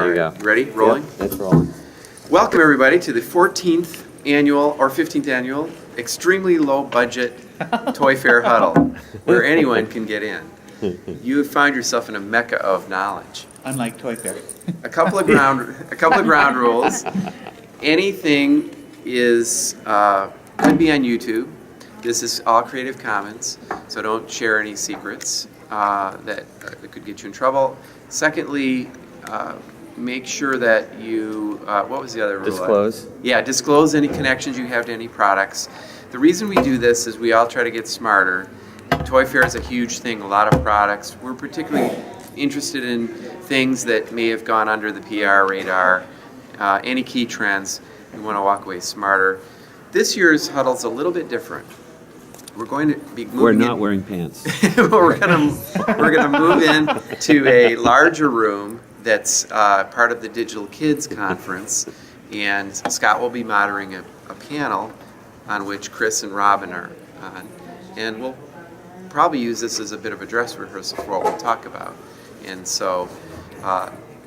There you go. Ready? Rolling? Yep, it's rolling. Welcome, everybody, to the 14th annual or 15th annual extremely low budget Toy Fair Huddle, where anyone can get in. You find yourself in a mecca of knowledge. Unlike Toy Fair. A couple of ground rules. Anything is could be on YouTube. This is all Creative Commons, so don't share any secrets that could get you in trouble. Secondly, make sure that you, what was the other rule? Disclose. Yeah, disclose any connections you have to any products. The reason we do this is we all try to get smarter. Toy Fair is a huge thing, a lot of products. We're particularly interested in things that may have gone under the PR radar, any key trends. We want to walk away smarter. This year's Huddle's a little bit different. We're going to be moving. We're not wearing pants. we're gonna move in to a larger room that's part of the Digital Kids Conference, and Scott will be moderating a panel on which Chris and Robin are on, and we'll probably use this as a bit of a dress rehearsal for what we'll talk about. And so,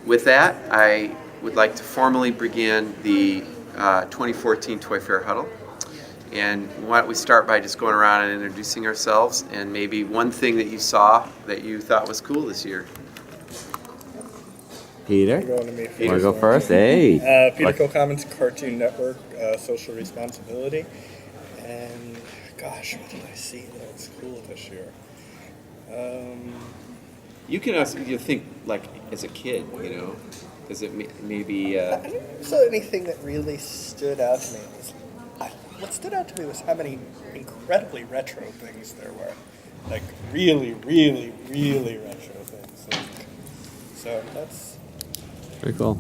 with that, I would like to formally begin the 2014 Toy Fair Huddle. And why don't we start by just going around and introducing ourselves and maybe one thing that you saw that you thought was cool this year. Peter? Going to me Want to go first? Hey. Peter Commons, Cartoon Network, Social Responsibility. And gosh, what did I see that was cool this year? You can also you think like as a kid, you know, is it maybe? I didn't see anything that really stood out to me. What stood out to me was how many incredibly retro things there were. Like really, really, really retro things. So that's Very cool.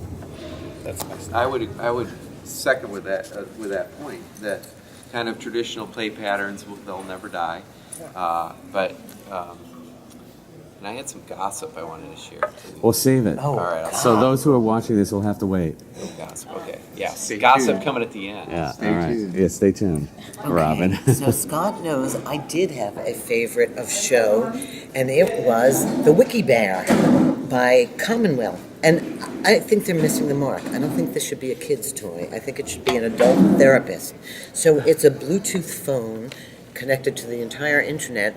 that's my stuff. I would second with that point that kind of traditional play patterns they'll never die, but. And I had some gossip I wanted to share. We'll save it. All right. So those who are watching this will have to wait. Gossip. Okay. Yeah. Stay Gossip tuned. coming at the end. Yeah. Stay all right. tuned. Yeah. Stay tuned, Robin. So Scott knows I did have a favorite of show, and it was The Wiki Bear by Commonwealth. And I think they're missing the mark. I don't think this should be a kid's toy. I think it should be an adult therapist. So it's a Bluetooth phone connected to the entire internet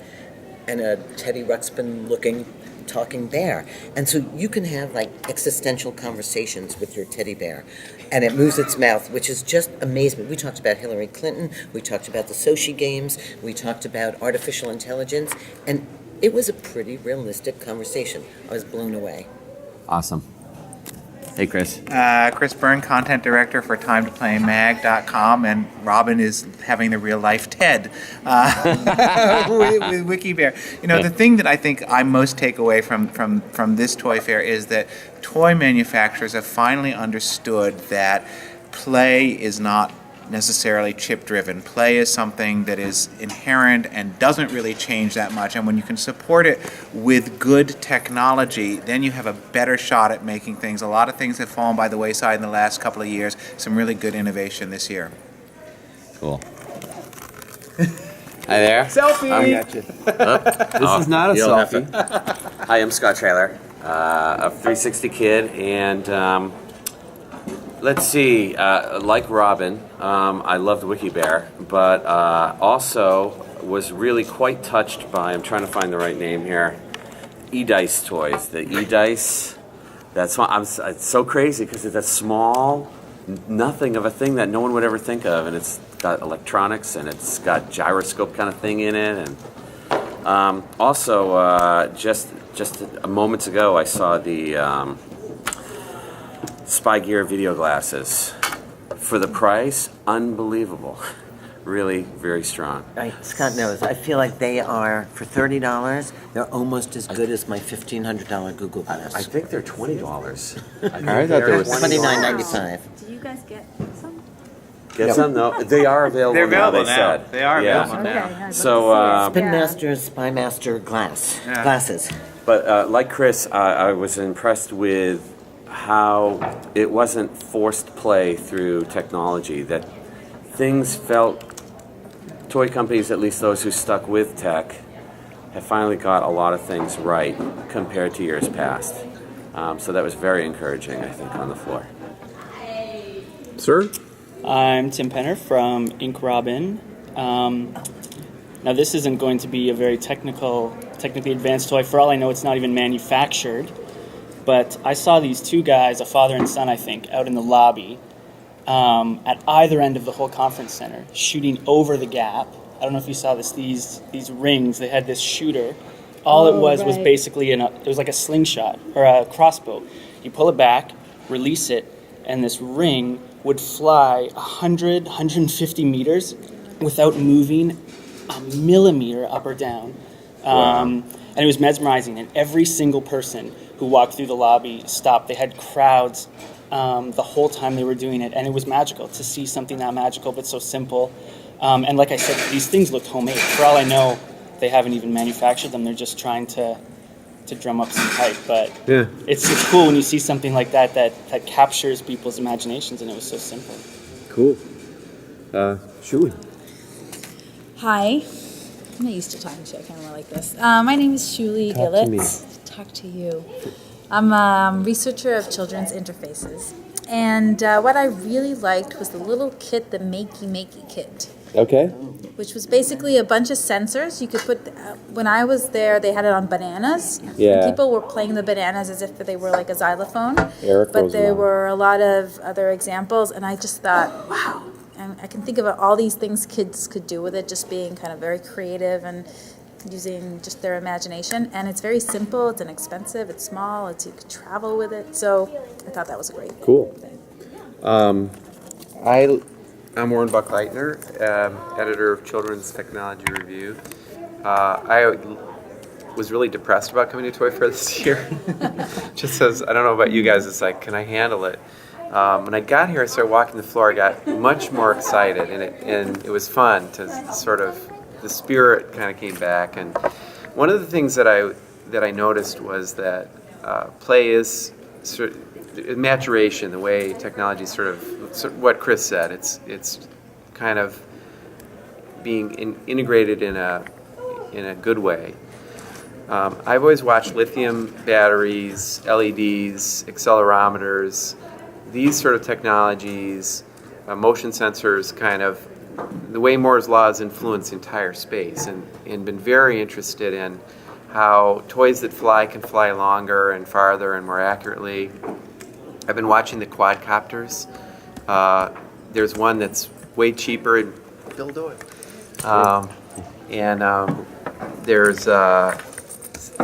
and a Teddy Ruxpin-looking talking bear. And so you can have like existential conversations with your teddy bear. And it moves its mouth, which is just amazing. We talked about Hillary Clinton, we talked about the Sochi games, we talked about artificial intelligence, and it was a pretty realistic conversation. I was blown away. Awesome. Hey, Chris. Chris Byrne, content director for TimeToPlayMag.com, and Robin is having the real life TED with Wiki Bear. You know, the thing that I think I most take away from this toy fair is that toy manufacturers have finally understood that play is not necessarily chip driven. Play is something that is inherent and doesn't really change that much, and when you can support it with good technology, then you have a better shot at making things. A lot of things have fallen by the wayside in the last couple of years. Some really good innovation this year. Cool. Hi there. Selfie! This is not a You'll have selfie. Hi, I'm Scott Trailer, a 360 kid, and let's see, like Robin, I loved Wiki Bear, but also was really quite touched by, I'm trying to find the right name here, E-Dice toys. The E-Dice, it's so crazy because it's a small, nothing of a thing that no one would ever think of, and it's got electronics and it's got gyroscope kind of thing in it, and also just moments ago I saw the Spy Gear video glasses. For the price, unbelievable. Really very strong. Scott knows. I feel like they are, for $30, they're almost as good as my $1,500 Google Glass. I think they're $20. I thought there was $29.95. Do you guys get some? Get some? No, they are available. They're available now. now. They said. They are Yeah. available now. Okay, I'd So, love to see it. Spin Master, Spy Master glasses. But like Chris, I was impressed with how it wasn't forced play through technology. That things felt, toy companies, at least those who stuck with tech, have finally got a lot of things right compared to years past. So that was very encouraging, I think, on the floor. Sir? I'm Tim Penner from Ink Robin. Now this isn't going to be a very technically advanced toy. For all I know, it's not even manufactured. But I saw these two guys, a father and son, I think, out in the lobby at either end of the whole conference center, shooting over the gap. I don't know if you saw this. These rings. They had this shooter. All it was basically it was like a slingshot or a crossbow. You pull it back, release it, and this ring would fly 100, 150 meters without moving a millimeter up or down. And it was mesmerizing, and every single person who walked through the lobby stopped. They had crowds the whole time they were doing it, and it was magical to see something that magical but so simple. And like I said, these things looked homemade. For all I know, they haven't even manufactured them. They're just trying to drum up some hype. But Yeah. it's cool when you see something like that captures people's imaginations, and it was so simple. Cool. Shuli. Hi. I'm not used to talking to a camera like this. My name is Shuli Gillett. to me. Talk to you. I'm a researcher of children's interfaces. And what I really liked was the little kit, the Makey kit, Okay. which was basically a bunch of sensors. You could put, when I was there, they had it on bananas. Yeah. And people were playing the bananas as if they were like a xylophone. Eric But there Rosenbaum. were a lot of other examples, and I just thought, wow. And I can think about all these things kids could do with it, just being kind of very creative and using just their imagination. And it's very simple, it's inexpensive, it's small, you could travel with it. So I thought that was a great Cool. thing. I'm Warren Buck-Leitner, editor of Children's Technology Review. I was really depressed about coming to Toy Fair this year. Just as, I don't know about you guys, it's like, can I handle it? When I got here, I started walking the floor, I got much more excited, and it was fun to sort of, the spirit kind of came back. And one of the things that I noticed was that play is sort of maturation, the way technology sort of what Chris said. It's kind of being integrated in a good way. I've always watched lithium batteries, LEDs, accelerometers, these sort of technologies, motion sensors, kind of the way Moore's law has influenced the entire space, and been very interested in how toys that fly can fly longer and farther and more accurately. I've been watching the quadcopters. There's one that's way cheaper, and Bill do it. There's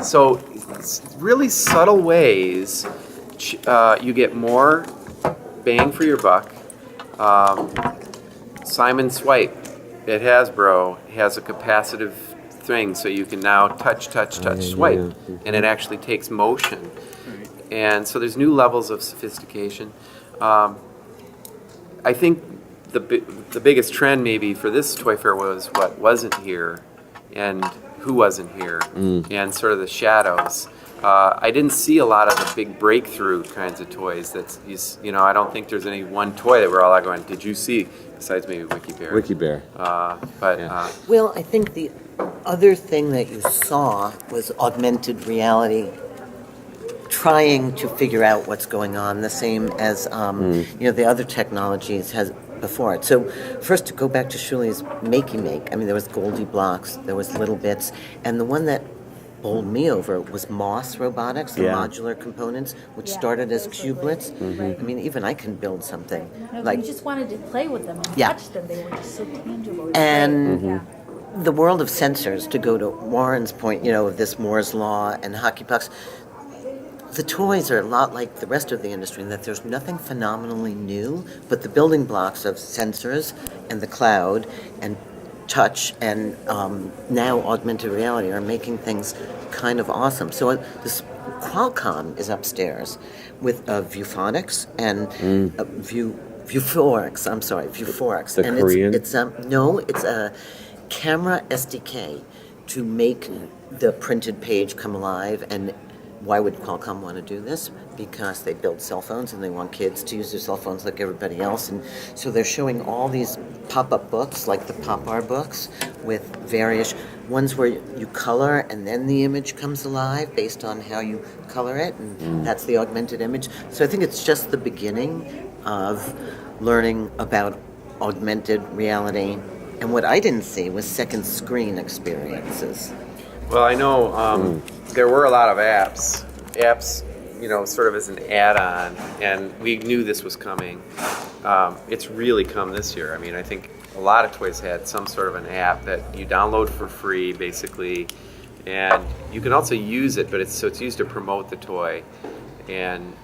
so really subtle ways you get more bang for your buck. Simon Swipe at Hasbro has a capacitive thing, so you can now touch, swipe, and it actually takes motion. And so there's new levels of sophistication. I think the biggest trend maybe for this Toy Fair was what wasn't here and who wasn't here, and sort of the shadows. I didn't see a lot of the big breakthrough kinds of toys. I don't think there's any one toy that we're all going, did you see? Besides maybe Wiki Bear. Wiki Bear. Well, I think the other thing that you saw was augmented reality trying to figure out what's going on, the same as the other technologies has before it. So first, to go back to Shuli's Make, I mean, there was Goldie Blocks, there was Little Bits, and the one that bowled me over was Moss Robotics, the modular components, which started as cublets. I mean, even I can build something. No, Like, you just wanted to play with them and touch them. They were just so tangible. And the world of sensors, to go to Warren's point, of this Moore's Law and hockey pucks, the toys are a lot like the rest of the industry in that there's nothing phenomenally new, but the building blocks of sensors and the cloud and touch and now augmented reality are making things kind of awesome. So this Qualcomm is upstairs with Viewphonics and Viewforex. I'm sorry, Viewforex. The and Korean? It's a camera SDK to make the printed page come alive. And why would Qualcomm want to do this? Because they build cell phones and they want kids to use their cell phones like everybody else. And so they're showing all these pop-up books, like the Pop-R books, with various ones where you color and then the image comes alive based on how you color it, and that's the augmented image. So I think it's just the beginning of learning about augmented reality. And what I didn't see was second screen experiences. Well, I know there were a lot of apps, sort of as an add-on, and we knew this was coming. It's really come this year. I mean, I think a lot of toys had some sort of an app that you download for free, basically, and you can also use it, but it's used to promote the toy, and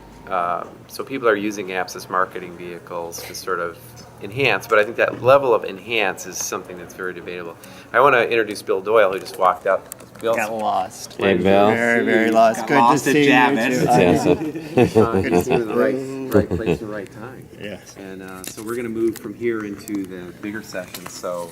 so people are using apps as marketing vehicles to sort of enhance, but I think that level of enhance is something that's very debatable. I want to introduce Bill Doyle, who just walked up. Bill Got lost. Hey, Bill. Very, very lost. Got Good lost to at see Javits. you too. That's awesome. Good to see you in the right place, the right time. Yes. And so we're going to move from here into the bigger sessions. So,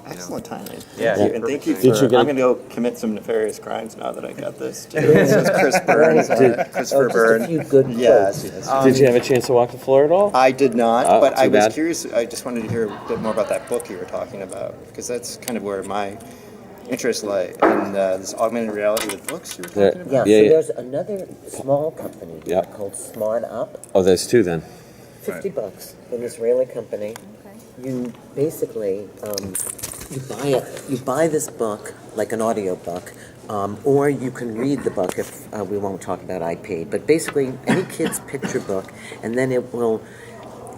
Excellent timing. Yeah, Thank you. And thank you perfect for. timing. Did you I'm going to go commit some nefarious crimes now that I got this. Too. This is Chris Burns, Christopher Just Byrne. a few good Yes, quotes. yes. Did you have a chance to walk the floor at all? I did not, Oh, but I too was bad. curious. I just wanted to hear a bit more about that book you were talking about, because that's kind of where my interest lay in this augmented reality with books you were talking about. Yeah, Yeah, so yeah. there's another small company Yep. called Smart Up. Oh, there's two then. $50, an Israeli company. You basically you buy this book like an audio book, or you can read the book if we won't talk about IP. But basically, any kid's picture book, and then it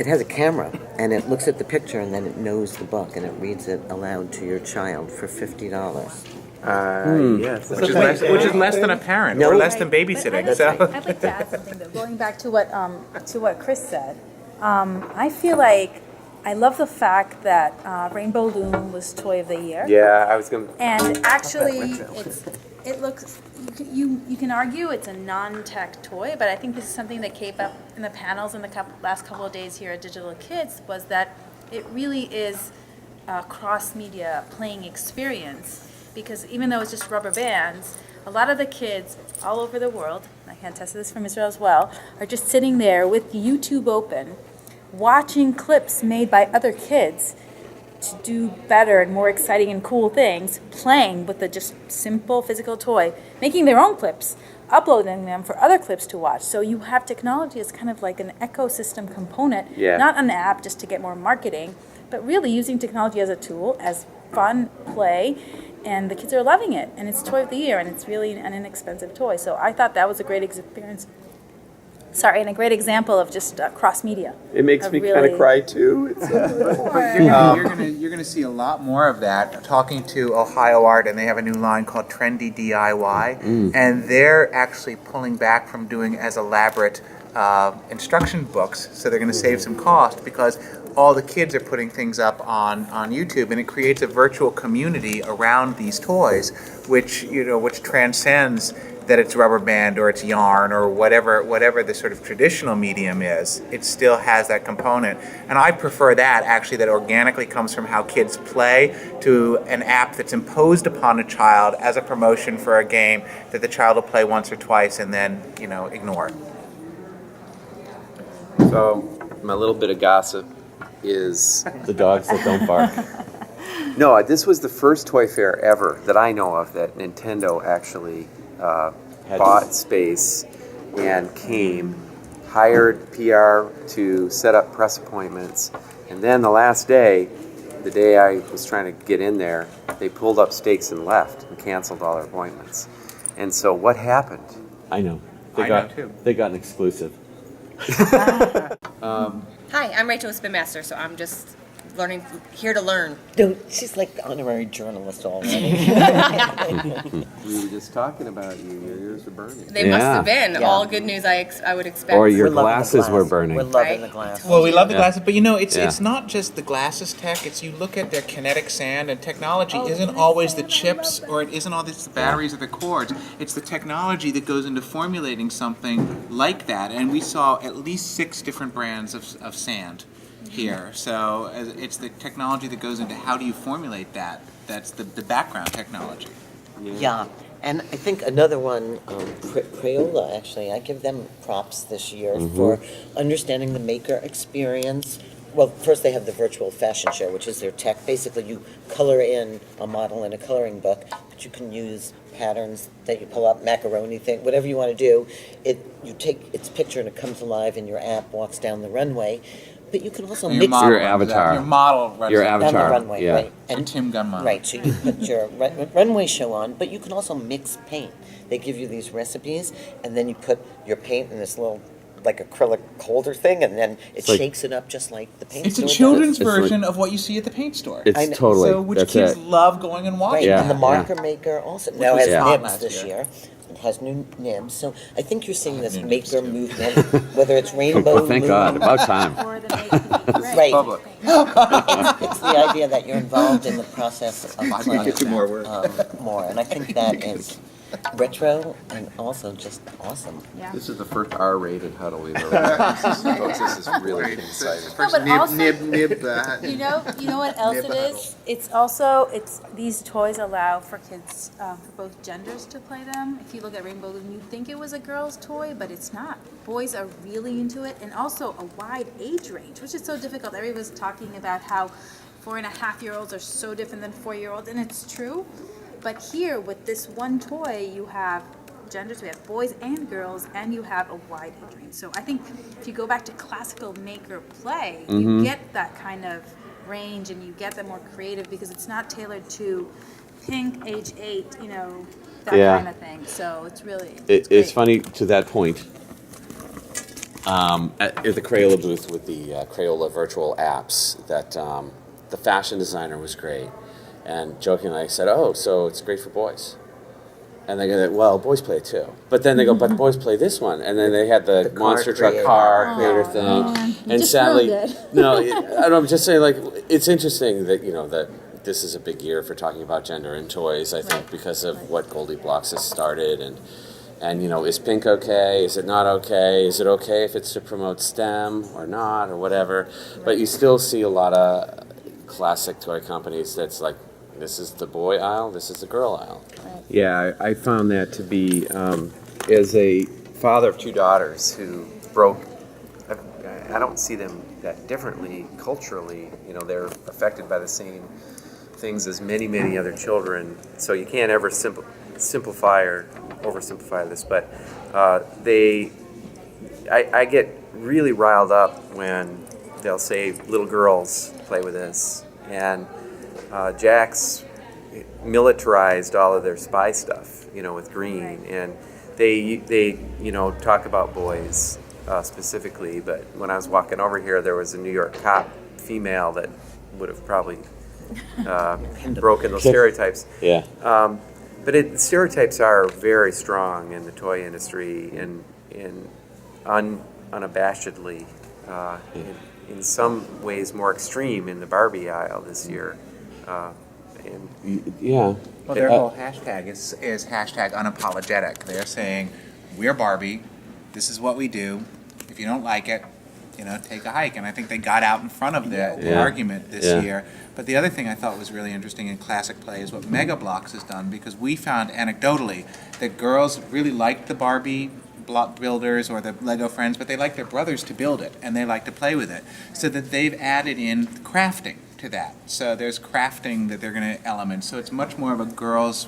has a camera, and it looks at the picture, and then it knows the book, and it reads it aloud to your child for $50. yes. Which is less than a parent, No. or less than babysitting. I'd like to add something though. Going back to what Chris said, I feel like I love the fact that Rainbow Loom was Toy of the Year. Yeah, I was going to. And actually, it looks. You can argue it's a non-tech toy, but I think this is something that came up in the panels in the last couple of days here at Digital Kids, was that it really is a cross-media playing experience. Because even though it's just rubber bands, a lot of the kids all over the world, and I can attest to this from Israel as well, are just sitting there with YouTube open, watching clips made by other kids to do better and more exciting and cool things, playing with the just simple physical toy, making their own clips, uploading them for other clips to watch. So you have technology as kind of like an ecosystem component, not an app just to get more marketing, but really using technology as a tool, as fun play, and the kids are loving it. And it's Toy of the Year, and it's really an inexpensive toy. So I thought that was a great experience. And a great example of just cross-media. It makes me kind of cry too. It's, You're gonna see a lot more of that. Talking to Ohio Art, and they have a new line called Trendy DIY, and they're actually pulling back from doing as elaborate instruction books. So they're going to save some cost because all the kids are putting things up on YouTube, and it creates a virtual community around these toys, which transcends that it's rubber band or it's yarn or whatever the sort of traditional medium is. It still has that component, and I prefer that actually, that organically comes from how kids play, to an app that's imposed upon a child as a promotion for a game that the child will play once or twice and then ignore. So my little bit of gossip is The dogs that don't bark. no. This was the first toy fair ever that I know of that Nintendo actually bought space and hired PR to set up press appointments, and then the last day, the day I was trying to get in there, they pulled up stakes and left and canceled all their appointments. And so what happened? I know. I know too. They got an exclusive. Hi, I'm Rachel with Spin Master, so I'm just here to learn. Dude, she's like the honorary journalist already. We were just talking about you. Your ears are burning. They must have been Yeah. all good news I would expect. Or your We're loving the glasses were glass. burning. We're loving Right? the glass. Well, we love the Yeah. glasses, but it's Yeah. it's not just the glasses tech. It's you look at their kinetic sand, and technology isn't always the chips, or it isn't always the batteries or the cords. It's the technology that goes into formulating something like that. And we saw at least 6 different brands of sand here. So it's the technology that goes into how do you formulate that. That's the background technology. Yeah, and I think another one, Crayola, actually, I give them props this year for understanding the maker experience well, first they have the virtual fashion show, which is their tech. Basically, you color in a model in a coloring book, but you can use patterns that you pull up, macaroni thing, whatever you want to do. You take its picture and it comes alive in your app, walks down the runway. But you can also Your mix model Your runs avatar. that. Your model runs Your that. down the avatar. runway, Yeah. right? Your Tim Gunn model. Right, so you put your runway show on, but you can also mix paint. They give you these recipes, and then you put your paint in this little, like, acrylic holder thing, and then it It's like- shakes it up just like the paint It's a store children's It's like- version of what you see at the paint store. It's I know. totally. So, which that's kids it. love going and does. watching. Right, Yeah, and the yeah. marker maker also now was has hot nibs last this year. year. It has new nibs, so I think you're seeing this new nibs, maker too. movement, whether it's rainbow. Well, thank moon, God. About time. Or the make Right. Public. It's the idea that you're involved in the process of I playing get you more work. more, and I think that is retro and also just awesome. Yeah. This is the first R-rated Huddle we've ever done. Folks, this is really exciting. No, but also, nib. you know what else it is? It's these toys allow for kids, for both genders to play them. If you look at Rainbow Balloon, you'd think it was a girl's toy, but it's not. Boys are really into it, and also a wide age range, which is so difficult. Everybody's talking about how 4.5-year-olds are so different than 4-year-olds, and it's true. But here, with this one toy, you have genders, we have boys and girls, and you have a wide age range. So I think if you go back to classical maker play, you get that kind of range and you get that more creative because it's not tailored to pink, age 8, that Yeah. kind of thing. So it's really, It's great. funny to that point. At the Crayola booth with the Crayola virtual apps, that the fashion designer was great. And jokingly I said, "Oh, so it's great for boys." And they go, "Well, boys play it too." But then they go, "But boys play this one." And then they had the car monster truck creator. car creator Aw, thing. man. You And just sadly, ruined it. no, I don't, I'm just saying, like, it's interesting that that this is a big year for talking about gender in toys. I think Right. because of what Goldie Blocks has started, and is pink okay? Is it not okay? Is it okay if it's to promote STEM or not or whatever? But you still see a lot of classic toy companies that's like, this is the boy aisle, this is the girl aisle. Yeah, I found that to be, as a father of two daughters who broke, I don't see them that differently culturally. They're affected by the same things as many, many other children. So you can't ever simplify or oversimplify this, but I get really riled up when they'll say little girls play with this. And Jack's militarized all of their spy stuff, with green, and they talk about boys specifically. But when I was walking over here, there was a New York cop female that would have probably broken those stereotypes. Yeah. But stereotypes are very strong in the toy industry, and unabashedly, in some ways more extreme in the Barbie aisle this year. Yeah. Well, their whole hashtag is hashtag unapologetic. They're saying, we're Barbie, this is what we do. If you don't like it, take a hike. And I think they got out in front of the Yeah. argument this Yeah. year. But the other thing I thought was really interesting in classic play is what Mega Bloks has done, because we found anecdotally that girls really liked the Barbie block builders or the Lego friends, but they like their brothers to build it and they like to play with it. So that they've added in crafting to that. So there's crafting that they're going to element. So it's much more of a girl's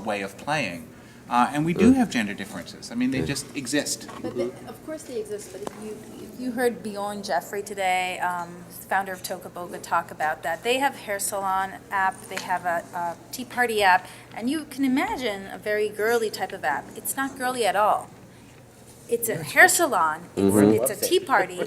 way of playing. And we do have gender differences. I mean, they just exist. But of course they exist, but if you heard Bjorn Jeffrey today, founder of Tokaboga, talk about that. They have hair salon app, they have a tea party app, and you can imagine a very girly type of app. It's not girly at all. It's a hair salon, it's a tea party,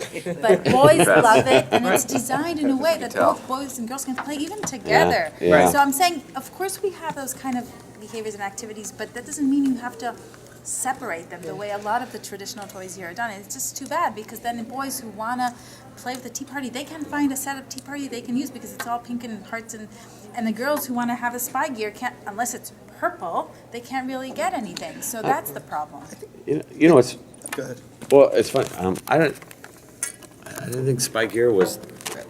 but boys love it, and it's designed in a way that both boys and girls can play even together. Yeah, yeah. So I'm saying, of course we have those kind of behaviors and activities, but that doesn't mean you have to separate them the way a lot of the traditional toys here are done. And it's just too bad, because then the boys who want to play with the tea party, they can find a set of tea party they can use because it's all pink and hearts, and the girls who want to have the spy gear can't, unless it's purple, they can't really get anything. So that's the problem. It's Go ahead. well, it's funny. I didn't think Spy Gear was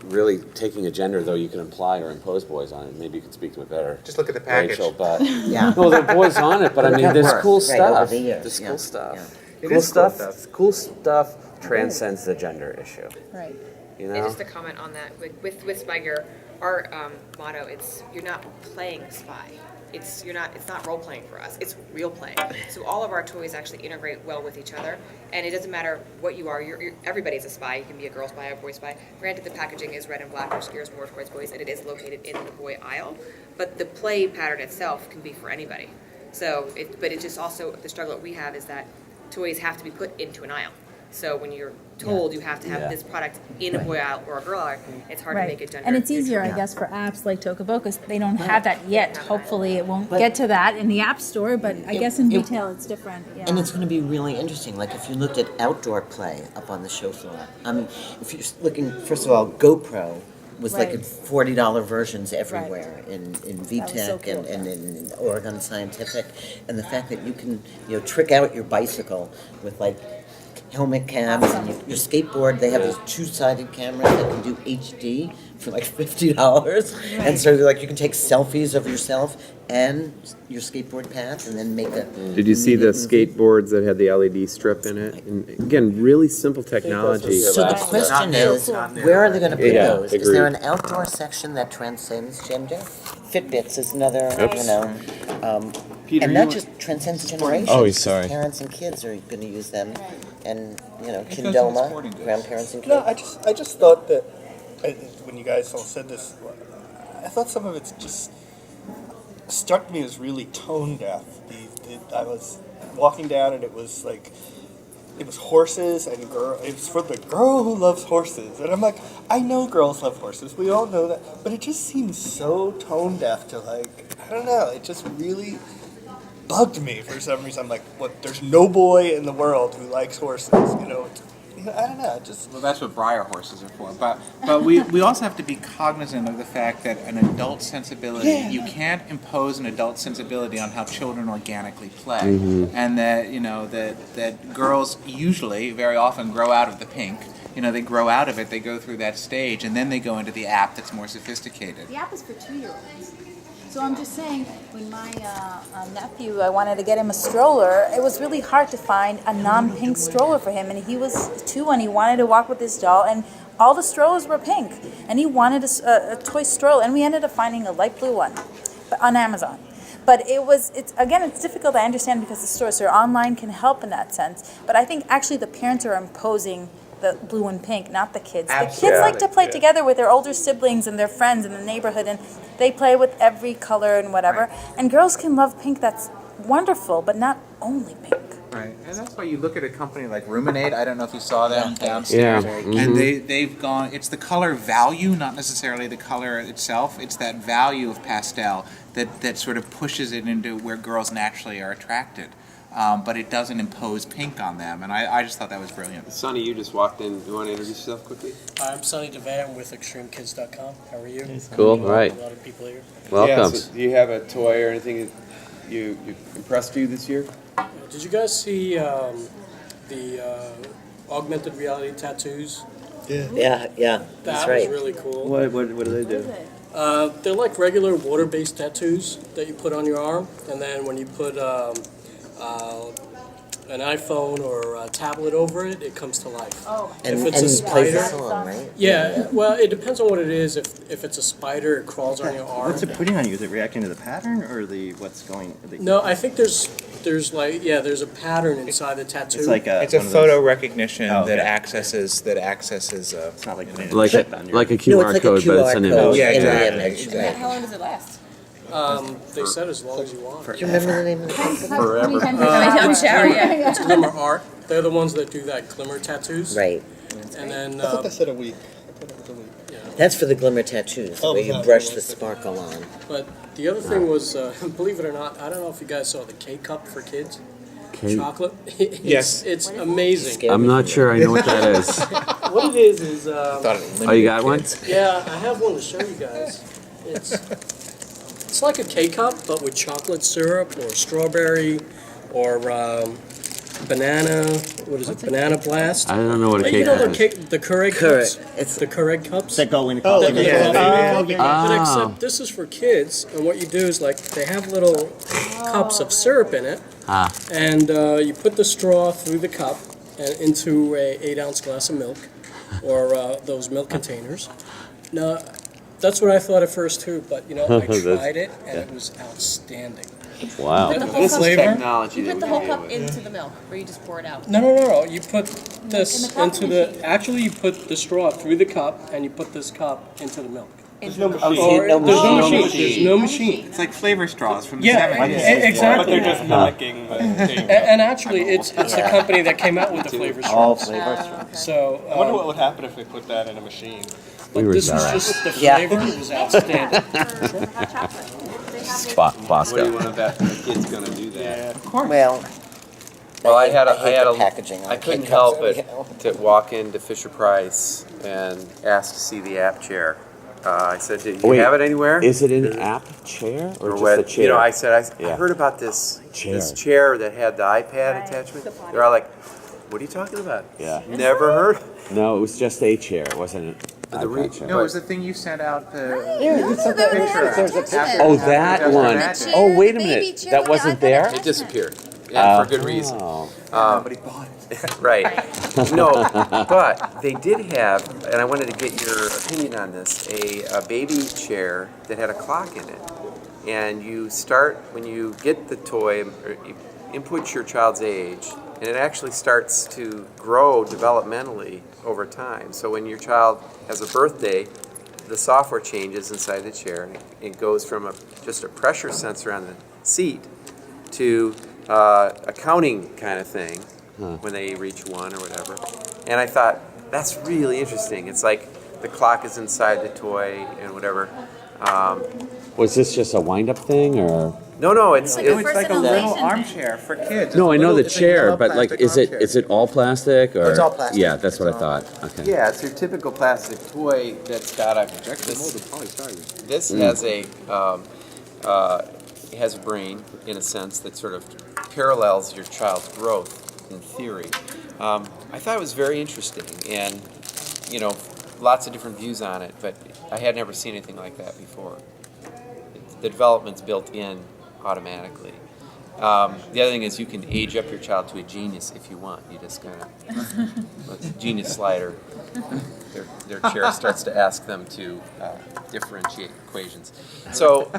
really taking a gender, though you can imply or impose boys on it. Maybe you can speak to it better. Just look at the package. Rachel, but Yeah. no, there are boys on it. But I mean, there's cool Right, over stuff. the years, There's yeah, cool stuff. yeah. It Cool is cool stuff. stuff. Cool stuff. transcends the gender issue. Right. You And know? just to comment on that, with Spiger, our motto, it's you're not playing spy. It's not role playing for us. It's real play. So all of our toys actually integrate well with each other, and it doesn't matter what you are. Everybody's a spy. You can be a girl spy, a boy spy. Granted, the packaging is red and black, which gears more towards boys, and it is located in the boy aisle. But the play pattern itself can be for anybody. So, but it just also the struggle that we have is that toys have to be put into an aisle. So when you're told you have to have this product in a boy aisle or a girl aisle, it's hard to make it gender. And it's easier, I guess, for apps like Tokaboka, because they don't have that yet. Hopefully, it won't get to that in the App Store, but I guess in retail it's different. Yeah. And it's going to be really interesting. Like if you looked at outdoor play up on the show floor. I mean, if you're looking, first of all, GoPro was like in $40 versions everywhere in VTech so cool, and in Oregon Scientific, and the fact that you can trick out your bicycle with like helmet cams and your skateboard. They have these two-sided cameras that can do HD for like $50, and so like you can take selfies of yourself and your skateboard path, and then make a. Did you see the skateboards that had the LED strip in it? And again, really simple technology. So the question is, where are they going to put Yeah, those? Is agreed. there an outdoor section that transcends gender? Fitbits is another, Peter, and you that want- just transcends generations. Oh, sorry. Parents and kids are going to use them, and goes into Kindoma, sporting goods. grandparents and kids. No, I just thought that when you guys all said this, I thought some of it just struck me as really tone deaf. I was walking down and it was like it was horses and girl. It was for the girl who loves horses, and I'm like, I know girls love horses. We all know that, but it just seems so tone deaf to I don't know. It just really bugged me for some reason. I'm like, what? There's no boy in the world who likes horses. I don't know. Well, that's what Breyer horses are for. But we also have to be cognizant of the fact that an adult sensibility, you can't impose an adult sensibility on how children organically play, and that girls usually, very often, grow out of the pink. They grow out of it, they go through that stage, and then they go into the app that's more sophisticated. The app is for 2-year-olds. So I'm just saying, when my nephew, I wanted to get him a stroller, it was really hard to find a non-pink stroller for him. And he was 2 and he wanted to walk with his doll, and all the strollers were pink. And he wanted a toy stroller, and we ended up finding a light blue one on Amazon. But it's difficult to understand because the stores are online can help in that sense. But I think actually the parents are imposing the blue and pink, not the kids. The kids like to play together with their older siblings and their friends in the neighborhood, and they play with every color and whatever. And girls can love pink, that's wonderful, but not only pink. Right, and that's why you look at a company like Ruminate. I don't know if you saw them downstairs. Yeah. And they've gone. It's the color value, not necessarily the color itself. It's that value of pastel that sort of pushes it into where girls naturally are attracted. But it doesn't impose pink on them, and I just thought that was brilliant. Sonny, you just walked in. You want to introduce yourself quickly? Hi, I'm Sonny DeVay. I'm with ExtremeKids.com. How are you? Cool, right. A lot of people here. Welcome. So do you have a toy or anything that you impressed you this year? Did you guys see the augmented reality tattoos? Yeah, that's That right. was really cool. What do they do? They're like regular water-based tattoos that you put on your arm, and then when you put an iPhone or a tablet over it, it comes to life. Oh. And, If it's a and plays a spider- song, right? Yeah, well, it depends on what it is. If it's a spider, it crawls on your arm. What's it putting on you? Is it reacting to the pattern or what's going? No, I think there's a pattern inside the tattoo. It's like It's a one of photo those- recognition Oh, that okay. accesses. It's not like putting Like chip on your. like a No, QR it's like code, a but it's QR an code image. Yeah, in exactly. the image. Right. How long does it last? They said as long as you want. Do you remember the name of the company? Forever. I'm shower, yeah. It's Glimmer Art. They're the ones that do that glimmer tattoos. Right. And then I thought they said a week. I thought it was a week. That's for the glimmer tattoos, Oh, where you yeah. brush the sparkle on. but the other thing was, believe it or not, I don't know if you guys saw the K-Cup for kids. Chocolate. Yes. It's amazing. Scared I'm me not for sure I know what that is. What it is Oh, you got one? yeah, I have one to show you guys. It's like a K-Cup, but with chocolate syrup or strawberry or banana. What is it? Banana Blast. I don't know what a You cake know is. the Keurig Keurig. cups. It's The Keurig cups. That go in. That make yeah. coffee. But Oh. except this is for kids, and what you do is like they have little cups of syrup in it, Ah. and you put the straw through the cup, and into a 8-ounce glass of milk, or those milk containers. Now, that's what I thought at first too, but I tried it and it was outstanding. Wow. The This is flavor. technology You that put we the whole deal cup with. into the milk, or you just pour it out? No. You put this In the coffee into the. machine. Actually, you put the straw through the cup, and you put this cup into the milk. Into the Or no there's machine. no No machine. There's no machine. It's like flavor straws from the Yeah, 70s. exactly. But they're just mimicking the thing. And actually, it's the company that came out with the flavor All straws. flavors. So, I wonder what would happen if they put that in a machine. but were this was Zara. just the Yeah. flavor was outstanding. Hot chocolate. They have it. What do you want that the kid's going to do that? Well, Well, I hate had the packaging on I couldn't K-Cups help but anyhow. to walk into Fisher Price and ask to see the app chair. I said, "Do you Wait, have it anywhere?" Is it an app chair or just what- a chair? I said, I Yeah. heard about this Chair. chair that had the iPad Right. attachment. They're all like, "What are you talking about?" Yeah. Never heard. No, it was just a chair. It wasn't an The re- iPad chair. No, it was the thing you sent out. It's a There picture. was There's a attachment. picture. Oh, that That's one. magic. Oh, wait a The baby minute. chair That with the wasn't iPad there? attachment. It disappeared, and for good reason. Oh. Nobody bought it. Right. No, but they did have, and I wanted to get your opinion on this, a baby chair that had a clock in it. And you start, when you get the toy, or you input your child's age, and it actually starts to grow developmentally over time. So when your child has a birthday, the software changes inside the chair, and it goes from just a pressure sensor on the seat to a counting kind of thing when they reach 1 or whatever. And I thought, that's really interesting. It's like the clock is inside the toy and whatever. Was this just a wind-up thing, or? No, it's Like a No, it's like a little personalization thing. armchair for kids. No, I It's a know the little- it's a chair, yellow but like, plastic armchair. is it all plastic or? It's all plastic. Yeah, that's what I It's all- thought. Okay. yeah, it's your typical plastic toy that's got a this has a it has a brain in a sense that sort of parallels your child's growth in theory. I thought it was very interesting, and lots of different views on it, but I had never seen anything like that before. The development's built in automatically. The other thing is you can age up your child to a genius if you want. You just kind of genius slider. Their chair starts to ask them to differentiate equations. So,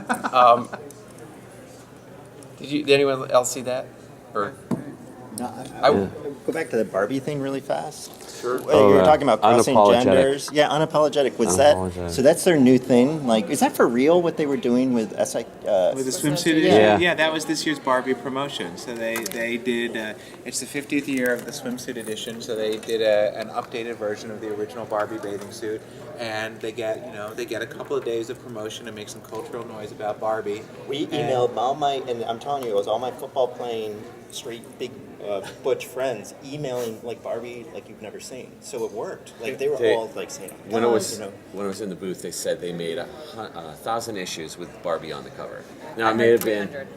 did anyone else see that? Or No, I- go back to the Barbie thing really fast. sure. You were talking about crossing unapologetic. genders. Yeah, unapologetic. Was Unapologetic. that so? That's their new thing. Like, is that for real? What they were doing with SI? With the swimsuit edition? Yeah. Yeah, that was this year's Barbie promotion. So they did, it's the 50th year of the swimsuit edition, so they did an updated version of the original Barbie bathing suit. And they get a couple of days of promotion to make some cultural noise about Barbie. We And- emailed all my, and I'm telling you, it was all my football playing straight big butch friends emailing like Barbie like you've never seen. So it worked. Like they were They- all like saying, When "Oh, it was you know." when it was in the booth, they said they made 1,000 issues with Barbie on the cover. Now it may have been. 300.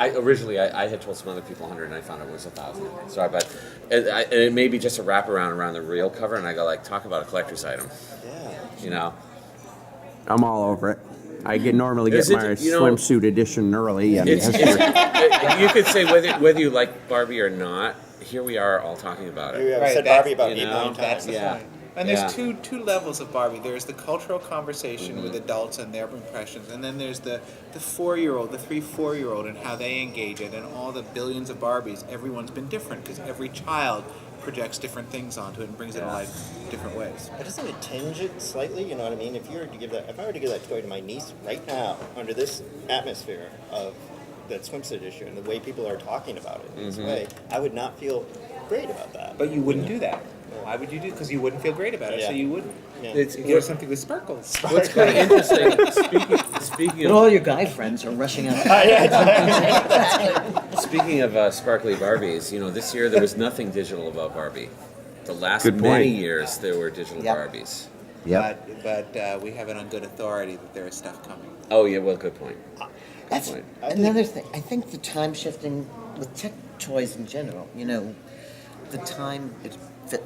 I originally I had told some other people 100, and I found it was 1,000. Sorry, but it may be just a wraparound around the real cover, and I go like, talk about a collector's item, Yeah. I'm all over it. I normally Is get it- my you know- swimsuit edition early. I mean, You could say whether you like Barbie or not. Here we are all talking about it. I've Right, said that's- Barbie about you 8 know, million That's times. the Yeah. point. And there's Yeah. two levels of Barbie. There's the cultural conversation with adults and their impressions, and then there's the 4-year-old, the 3-4-year-old, and how they engage it, and all the billions of Barbies. Everyone's been different because every child projects different things onto it and brings it to life different ways. I just think it tinge it slightly, you know what I mean? If I were to give that toy to my niece right now, under this atmosphere of that swimsuit issue and the way people are talking about it in this way, I would not feel great about that. But you wouldn't do that. Why would you do? Because you wouldn't feel great about it, so Yeah. you wouldn't. Yeah. It's You give something with sparkles. what's kind of interesting. Speaking But of all your guy friends are rushing out. Speaking of sparkly Barbies, this year there was nothing digital about Barbie. The last Good many point. years there were digital Yep. Barbies. But we have it on good authority that there is stuff coming. Oh yeah, well, good point. That's Right. another thing. I think the time shifting with tech toys in general, the time,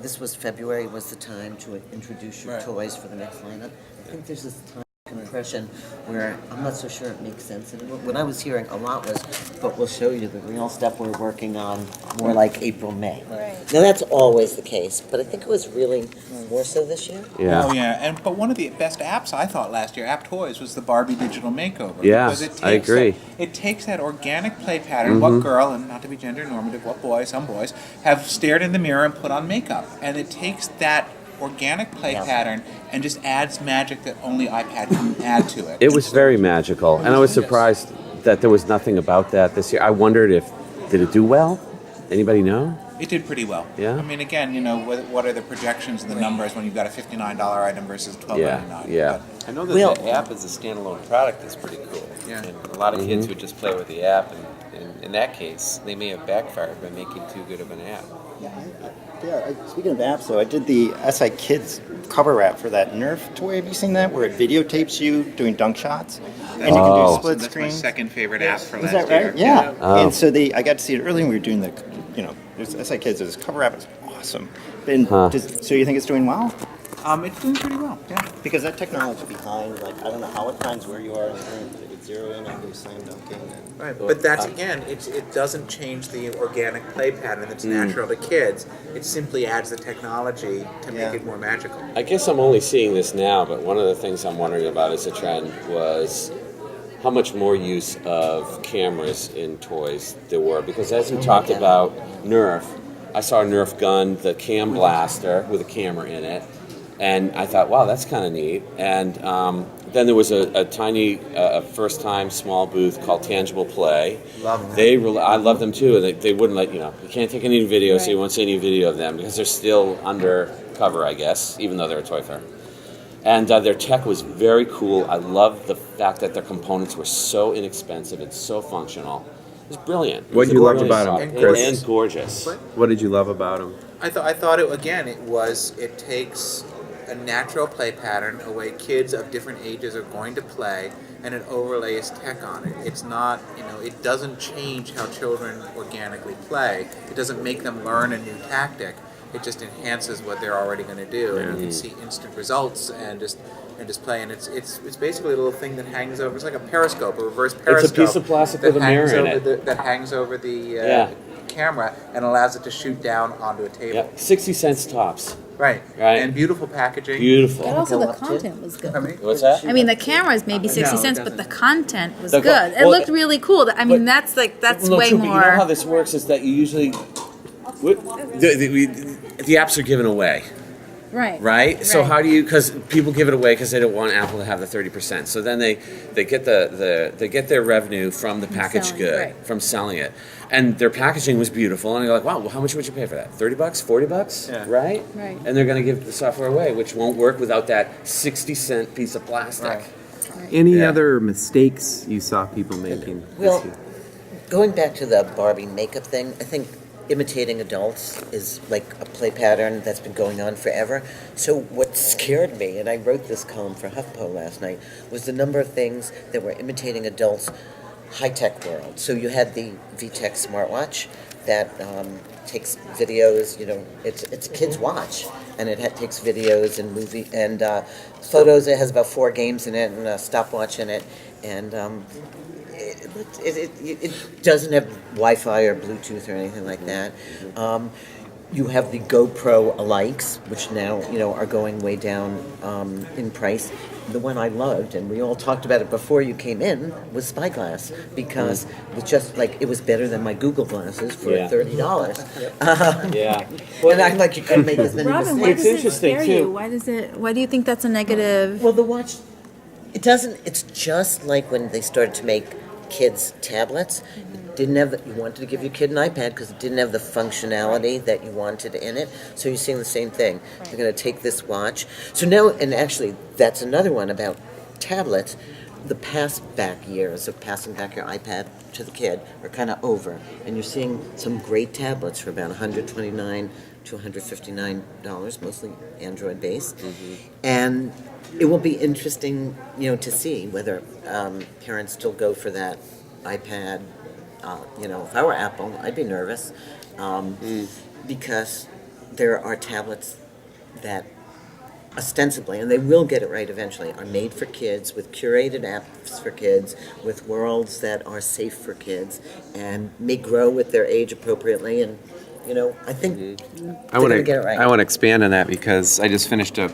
this was February was the time to introduce your Right. toys for the next lineup. I think there's this time compression where I'm not so sure it makes sense anymore. What I was hearing a lot was, but we'll show you the real stuff we're working on more like April, May. Right. Now that's always the case, but I think it was really more so this year. Yeah. Oh yeah, but one of the best apps I thought last year, App Toys, was the Barbie Digital Makeover. Yeah, because it takes I agree. It takes that organic play pattern. What girl, and not to be gender normative, what boy, some boys have stared in the mirror and put on makeup, and it takes that organic play pattern and just adds magic that only iPad can add to it. It was very magical, and I was surprised that there was nothing about that this year. I wondered did it do well? Anybody know? It did pretty well. Yeah? I mean, again, what are the projections and the numbers when you've got a $59 item versus $12.99? Yeah. I know that Well- the app as a standalone product is pretty cool. Yeah. And a lot of kids would just play with the app, and in that case, they may have backfired by making too good of an app. Speaking of apps, though, I did the SI Kids cover wrap for that Nerf toy. Have you seen that? Where it videotapes you doing dunk shots, and you can Oh. do split That's my screen. second favorite app for Is last that year. right? Yeah. Oh. And so I got to see it early when we were doing there's SI Kids. There's this cover wrap. It's awesome. And so you think it's doing well? It's doing pretty well. Yeah. Because that technology behind, I don't know how it finds where you are in the room, but it would zero in on you slam dunking. Right, but that's again, it doesn't change the organic play pattern that's natural to kids. It simply adds the technology to make it more magical. I guess I'm only seeing this now, but one of the things I'm wondering about as a trend was how much more use of cameras in toys there were. Because as we talked about Nerf, I saw a Nerf gun, the Cam Blaster, with a camera in it. And I thought, wow, that's kind of neat. And then there was a tiny, first-time small booth called Tangible Play. Love them. I love them too. They wouldn't let you can't take any video, so you won't see any video of them because they're still undercover, I guess, even though they're a toy fair. And their tech was very cool. I love the fact that their components were so inexpensive and so functional. It was brilliant. What did you love about 'em, And Chris? And gorgeous. What did you love about them? I thought it takes a natural play pattern, a way kids of different ages are going to play, and it overlays tech on it. It's not, it doesn't change how children organically play. It doesn't make them learn a new tactic. It just enhances what they're already going to do, and you can see instant results and just play. And it's basically a little thing that hangs over. It's like a periscope, a reverse periscope. It's a piece of plastic with a mirror in it. That hangs over the camera and allows it to shoot down onto a table. Yeah, 60 cents tops. Right. Right. And beautiful packaging. Beautiful. But also the content was good. What's that? I mean, the cameras maybe 60 No, it cents, but the doesn't. content was The good. It well, looked really cool. I mean, that's No, way true, but more. you know how this works is that you usually the apps are given away, right? So how do you? Because people give it away because they don't want Apple to have the 30%. So then they get they get their revenue from the packaged selling, good, right. from selling it, and their packaging was beautiful. And you're like, wow, well, how much would you pay for that? $30, $40, Yeah. right? Right. And they're going to give the software away, which won't work without that 60-cent piece of plastic. Right. Any Yeah. other mistakes you saw people making Well, this year? going back to the Barbie makeup thing, I think imitating adults is like a play pattern that's been going on forever. So what scared me, and I wrote this column for HuffPo last night, was the number of things that were imitating adults' high-tech world. So you had the VTech smartwatch that takes videos, it's a kid's watch, and it takes videos and movie and photos. It has about 4 games in it and a stopwatch in it, and it doesn't have Wi-Fi or Bluetooth or anything like that. You have the GoPro alikes, which now are going way down in price. The one I loved, and we all talked about it before you came in, was Spyglass, because it was better than my Google glasses for Yeah. $30. Yeah. And I'm like, you couldn't make as many Robin, why mistakes. does it interesting, scare too. you? Why do you think that's a negative? Well, the watch, it's just like when they started to make kids' tablets. It didn't have you wanted to give your kid an iPad because it didn't have the functionality that you wanted in it. So you're seeing the same thing. They're going to take this watch. So now, and actually, that's another one about tablets. The back years of passing back your iPad to the kid are kind of over. And you're seeing some great tablets for about $129 to $159, mostly Android-based. And it will be interesting, to see whether parents still go for that iPad. If I were Apple, I'd be nervous because there are tablets that ostensibly, and they will get it right eventually, are made for kids with curated apps for kids, with worlds that are safe for kids, and may grow with their age appropriately. And I think I want to get it right. I want to expand on that because I just finished a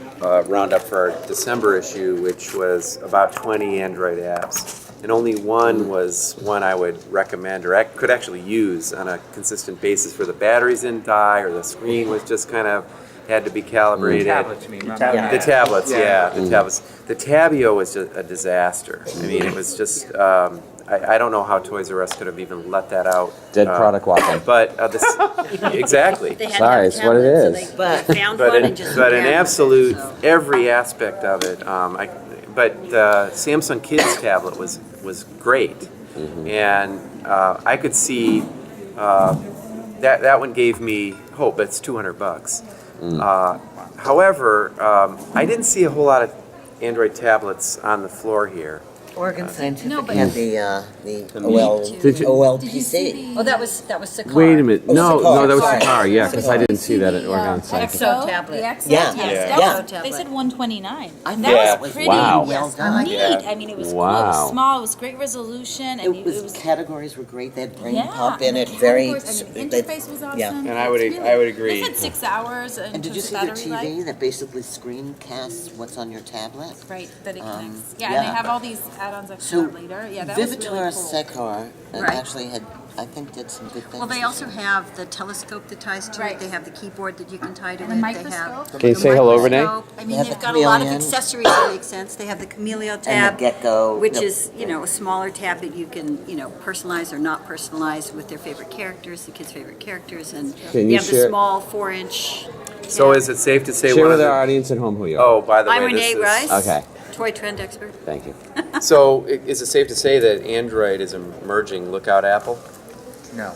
roundup for our December issue, which was about 20 Android apps, and only one was one I would recommend or could actually use on a consistent basis, where the batteries didn't die or the screen was just kind of had to be calibrated. Tablets, you mean? The tablets, yeah, the tablets. The Tabio was just a disaster. I mean, it was just. I don't know how Toys R Us could have even let that out. Dead product walking. But exactly. They had Sorry, to have it's what it tablets, is. So But- they found But one in, and just but in grabbed it, absolute so. every aspect of it, but the Samsung Kids tablet was great, and I could see that one gave me hope. It's $200. However, I didn't see a whole lot of Android tablets on the floor here. Oregon Scientific No, but- had the Did you- OLPC. Oh, that was Sakar. Wait a minute. Oh, No, Sakar, no, that was sorry. Sakar, yeah, because I Sakar. didn't see that at Oregon Scientific. Exo tablet. The Exo, Yeah. yes. Yeah. That Yeah. was, they said 129. I That know Yeah. it was pretty Wow. well done. neat. Yeah. I mean, it was cool. It Wow. was small. It was great resolution. It was categories were great. They had brain yeah, pop in and it. the Very. categories, and the they- interface was awesome. yeah. And I would agree. They said 6 hours and, And did you see the battery TV life. that basically screencasts what's on your tablet? Right, that it connects. yeah. And they have all these add-ons that So come out later. Yeah, that was Vivitar really cool. Sekar Right. actually had, I think, did some good things. Well, they also have the telescope that ties to Right. it. They have the keyboard that you can tie to And it. the They have microscope. Can you the say hello, Renee? microscope. I mean, They have they've the got a lot of chameleon. accessories that make sense. They have the Camellia and tab, the Gecko, which no, is, a smaller tab that you can, personalize or not personalize with their favorite characters, the kids' favorite characters. And Can you you have share- the small 4-inch. So is it safe to say Share one of with the? our audience at home who you are. Oh, by the I'm way, Renee this Rice, Okay, toy trend expert. thank you. is. So is it safe to say that Android is emerging? Look out, Apple. No.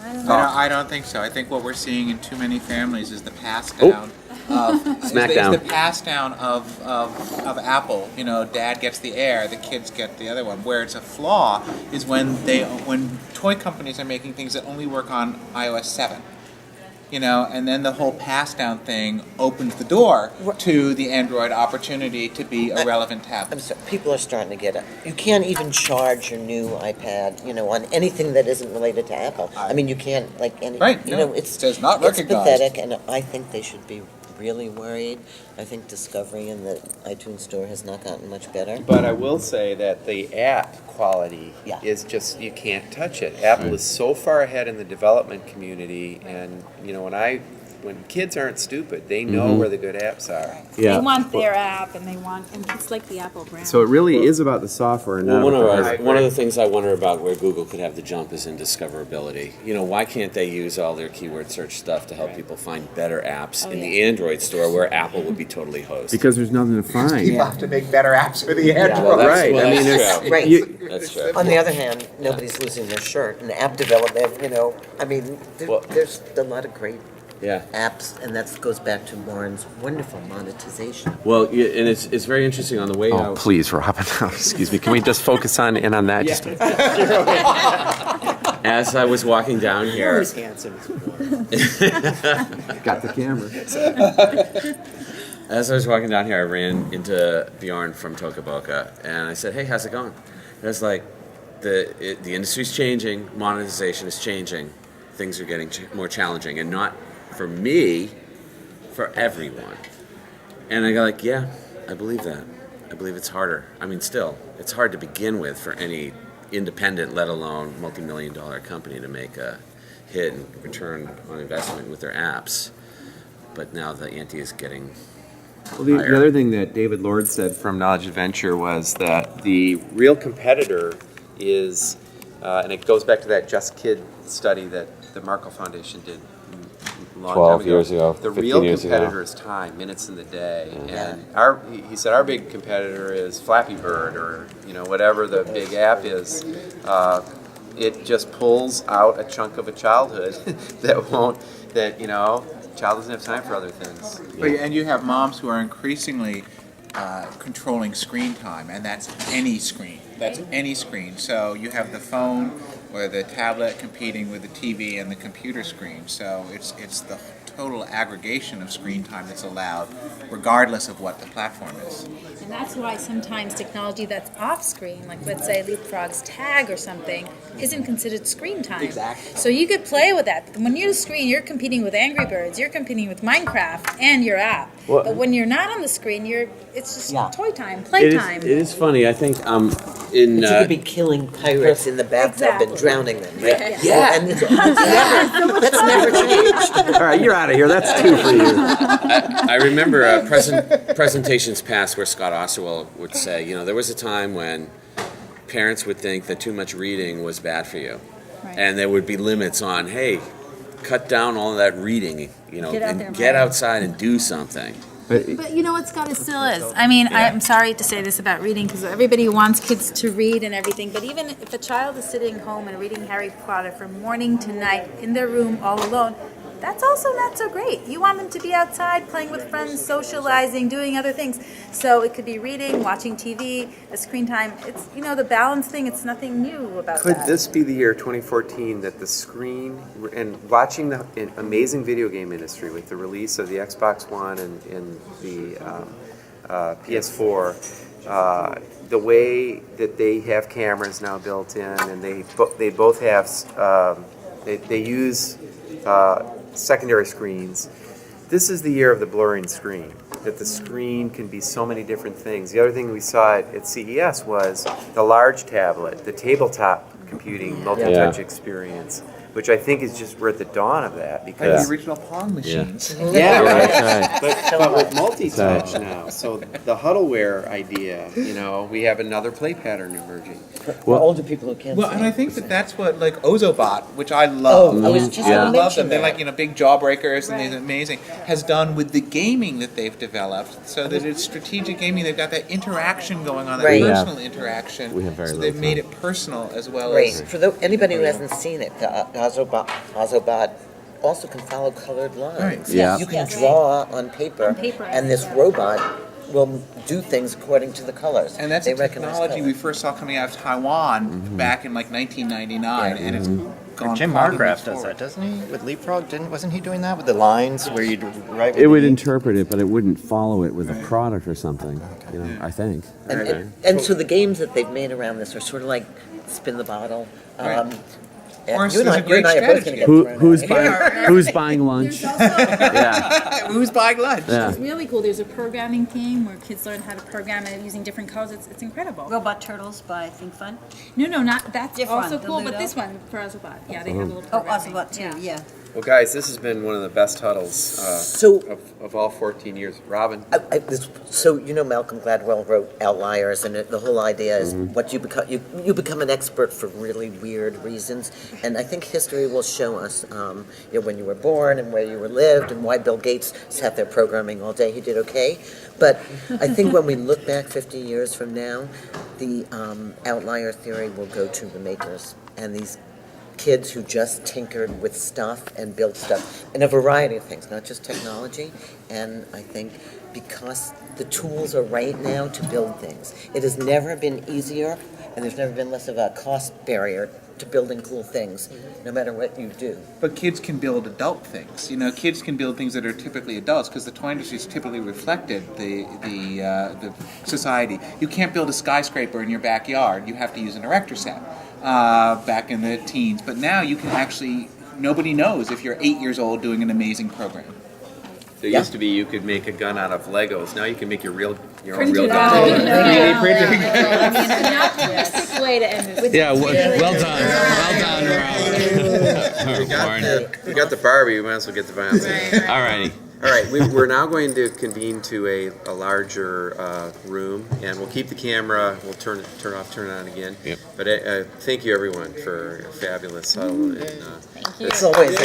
I don't know. I don't think so. I think what we're seeing in too many families is the pass down of Smackdown. is the pass down of Apple. Dad gets the Air, the kids get the other one. Where it's a flaw is when toy companies are making things that only work on iOS 7. And then the whole pass down thing opens the door to the Android opportunity to be a relevant I'm tablet. sorry, people are starting to get it. You can't even charge your new iPad, on anything that isn't related to Apple. I mean, you can't, like, any, Right, no, it's it says not it's recognized. pathetic, and I think they should be really worried. I think Discovery in the iTunes Store has not gotten much better. But I will say that the app quality Yeah. is just, you can't touch it. Apple is so far ahead in the development community, and when kids aren't stupid, they know where the good apps are. They want their app, and and it's like the Apple brand. So it really is about the software, not Well, about the hardware. one of the things I wonder about where Google could have the jump is in discoverability. Why can't they use all their keyword search stuff to help people find better apps in the Android store where Apple would be totally host? Because there's nothing to find. People have to make better apps for the Android. Well, that's- Right, well, I mean, that's it's- true. Right. You- That's true. On the other hand, nobody's losing their shirt. And app development, I mean, Well- there's a lot of great Yeah. apps, and that goes back to Warren's wonderful monetization. Well, yeah, and it's very interesting on the way Oh, out. please, Robin. Excuse me. Can we just focus on that? Yeah. Just As I was walking down here, handsome. Got the camera. as I was walking down here, I ran into Bjorn from Tokaboka, and I said, "Hey, how's it going?" And I was like, "The industry's changing, monetization is changing, things are getting more challenging, and not for me, for everyone." And I go like, "Yeah, I believe that. I believe it's harder. I mean, still, it's hard to begin with for any independent, let alone multi-million-dollar company to make a hit and return on investment with their apps. But now the ante is getting Well, the higher. other thing that David Lord said from Knowledge Adventure was that the real competitor is, and it goes back to that Just Kid study that the Markle Foundation did a long 12 time years ago, The 15 real years ago. competitor is time, minutes in the day. And he said our big competitor is Flappy Bird, or whatever the big app is. It just pulls out a chunk of a childhood child doesn't have time for other things. And you have moms who are increasingly controlling screen time, and that's any screen. That's any screen. So you have the phone or the tablet competing with the TV and the computer screen. So it's the total aggregation of screen time that's allowed, regardless of what the platform is. And that's why sometimes technology that's off screen, like let's say Leapfrog's tag or something, isn't considered screen time. Exactly. So you could play with that. When you're on the screen, you're competing with Angry Birds, you're competing with Minecraft and your app. Well, but when you're not on the screen, it's just Yeah. toy time, play time. It is funny. I think in But you could be killing pirates in the bathtub and Exactly. drowning them, right? Yeah. And that's never changed. All right, you're out of here. That's 2 for you. I remember presentations past where Scott Osterwell would say, there was a time when parents would think that too much reading was bad for you. Right. And there would be limits on, hey, cut down all of that reading, Get out there and and get play. outside and do something. But you know what, Scott, it still is. I mean, I'm sorry to say this about reading because everybody wants kids to read and everything, but even if a child is sitting home and reading Harry Potter from morning to night in their room all alone, that's also not so great. You want them to be outside, playing with friends, socializing, doing other things. So it could be reading, watching TV, a screen time. It's, the balance thing, it's nothing new about Could that. this be the year 2014 that the screen and watching the amazing video game industry with the release of the Xbox One and the PS4, the way that they have cameras now built in, and they both have they use secondary screens. This is the year of the blurring screen, that the screen can be so many different things. The other thing we saw at CES was the large tablet, the tabletop computing multi-touch experience, which I think is just, we're at the dawn of that. Like Because the original Pong machines. yeah, Right. but with multi-touch now, so the Huddleware idea, we have another play pattern emerging. For older people who can't Well, see. and I think that's what like Ozobot, which I love. Oh, I was just I gonna love mention them. They're that. like big jawbreakers and they're amazing. Has done with the gaming that they've developed, so that it's strategic gaming. They've got that interaction going on, that Right. personal interaction. We have very so little they've made it personal as well Right. as. For anybody who hasn't seen it, the Ozobot also can follow colored lines. Right. Yeah. You can Yes. draw on paper, On paper. and this robot will do things according to the colors. And that's they a recognize technology color. we first saw coming out of Taiwan back in like 1999, and it's gone Jim farther Margraf does forward. that, doesn't he? With Leapfrog, wasn't he doing that with the lines where you'd write? With It would the ink? interpret it, but it wouldn't follow it with a product or something. I think. And so the games that they've made around this are sort of like spin the bottle. Right. Yeah, course, you and there's I, a you and great I are both strategy. going to get Who's thrown out. buying? Who's buying lunch? Yeah. Who's buying lunch? Yeah. It's really cool. There's a programming theme where kids learn how to program and using different colors. It's incredible. Robot Turtles by Think Fun. No, not that's Different, also the cool, but Ludo. this one for Ozobot. Yeah, they have a little Oh, programming. Ocelot too, yeah. Well, guys, this has been one of the best huddles So- of all 14 years. Robin? So Malcolm Gladwell wrote Outliers, and the whole idea is what you become. You become an expert for really weird reasons, and I think history will show us, when you were born and where you were lived, and why Bill Gates sat there programming all day. He did okay, but I think when we look back 50 years from now, the outlier theory will go to the makers and these kids who just tinkered with stuff and built stuff in a variety of things, not just technology. And I think because the tools are right now to build things, it has never been easier, and there's never been less of a cost barrier to building cool things, no matter what you do. But kids can build adult things. Kids can build things that are typically adults because the toy industry has typically reflected the society. You can't build a skyscraper in your backyard. You have to use an erector set back in the teens. But now you can actually, nobody knows if you're 8 years old doing an amazing program. There used to be you could make a gun out of Legos. Now you can make your own real Printed gun. out. 3D printing. An optimistic way to end this. Yeah. Well done. We got the Barbie. We might as well get the Barbie. All righty. All right, we're now going to convene to a larger room, and we'll keep the camera. We'll turn off, turn it on again. Yep. But thank you, everyone, for a fabulous huddle. And, Thank you. It's always